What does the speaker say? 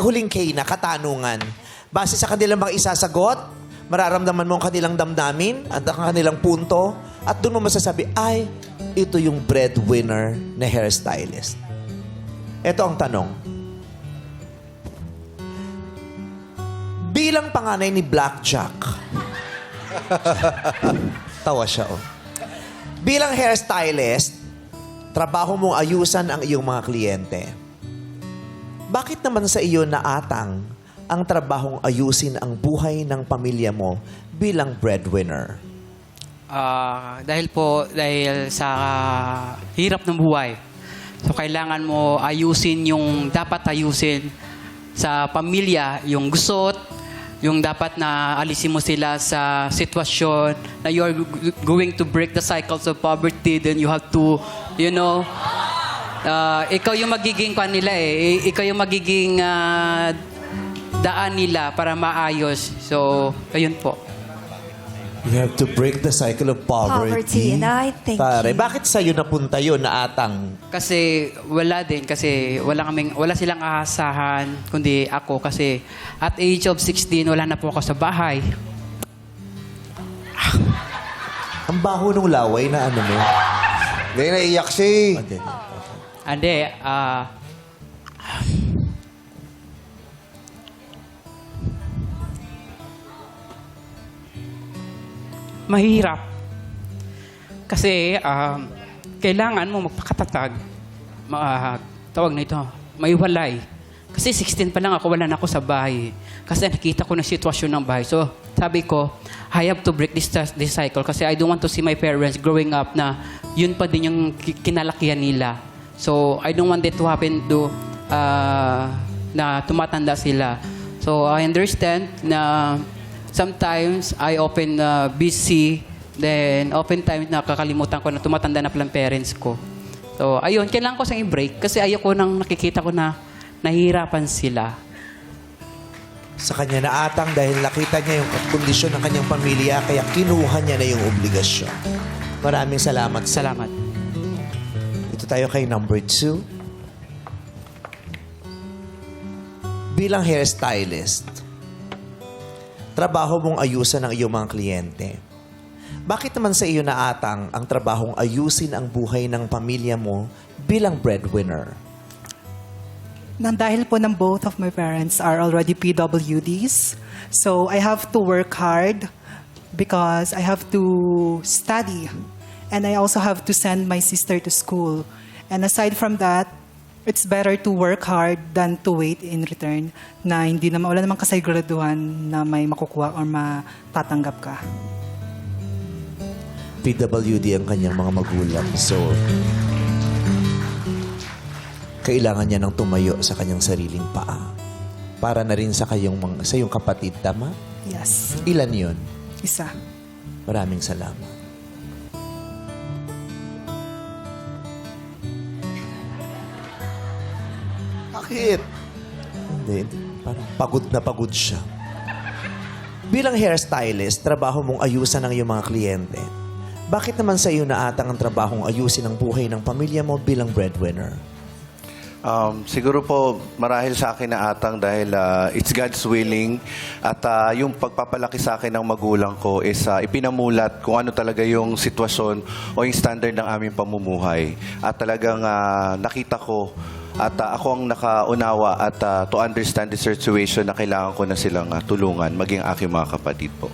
huling Kay na katanungan. Base sa kanilang mga isasagot, mararamdaman mo ang kanilang damdamin at ang kanilang punto at doon mo masasabi, ay, ito yung breadwinner na hairstylist. Ito ang tanong. Bilang panganay ni Blackjack, tawa siya, oh. Bilang hairstylist, trabaho mong ayusan ang iyong mga kliyente. Bakit naman sa iyo naatang ang trabahong ayusin ang buhay ng pamilya mo bilang breadwinner? Dahil sa hirap ng buhay. So kailangan mo ayusin yung dapat ayusin sa pamilya, yung gusot, yung dapat na alisin mo sila sa sitwasyon na you are going to break the cycles of poverty, then you have to, ikaw yung magiging kanila ikaw yung magiging daan nila para maayos. So, ayun po. You have to break the cycle of poverty. And I think Pare, bakit sa'yo napunta yun na atang? Kasi wala wala silang aasahan kundi ako kasi at age of 16 wala na po ako sa bahay. Ang baho ng laway na ano mo. Hindi, naiyak siya eh. Ande, mahirap. Kasi kailangan mo magpakatatag. Tawag na ito, maiwalay. Kasi 16 pa lang ako, wala na ako sa bahay. Kasi nakita ko na sitwasyon ng bahay. So, sabi ko, I have to break this cycle kasi I don't want to see my parents growing up na yun pa din yung kinalakihan nila. So, I don't want that to happen to na tumatanda sila. So, I understand na sometimes I often busy, then oftentimes nakakalimutan ko na tumatanda na palang parents ko. So, ayun, kailangan ko sa i-break kasi ayoko nang nakikita ko na nahihirapan sila. Sa kanya naatang dahil nakita niya yung kondisyon ng kanyang pamilya kaya kinuha niya na yung obligasyon. Maraming salamat. Salamat. Ito tayo kay number 2. Bilang hairstylist, trabaho mong ayusan ang iyong mga kliyente. Bakit naman sa iyo naatang ang trabahong ayusin ang buhay ng pamilya mo bilang breadwinner? Nang dahil po ng both of my parents are already PWDs, so I have to work hard because I have to study and I also have to send my sister to school. And aside from that, it's better to work hard than to wait in return na wala namang kasiguraduhan na may makukuha or matatanggap ka. PWD ang kanyang mga magulang. So, kailangan niya ng tumayo sa kanyang sariling paa. Para na rin sa iyong kapatid, tama? Yes. Ilan yun? Isa. Maraming salamat. Bakit? Hindi. Parang pagod na pagod siya. Bilang hairstylist, trabaho mong ayusan ang iyong mga kliyente. Bakit naman sa iyo naatang ang trabahong ayusin ang buhay ng pamilya mo bilang breadwinner? Siguro po marahil sa akin na atang dahil it's God's willing at yung pagpapalaki sa akin ng magulang ko is ipinamulat kung ano talaga yung sitwasyon o yung standard ng aming pamumuhay. At talagang nakita ko at ako ang nakaunawa at to understand the situation na kailangan ko na silang tulungan, maging aking mga kapatid po.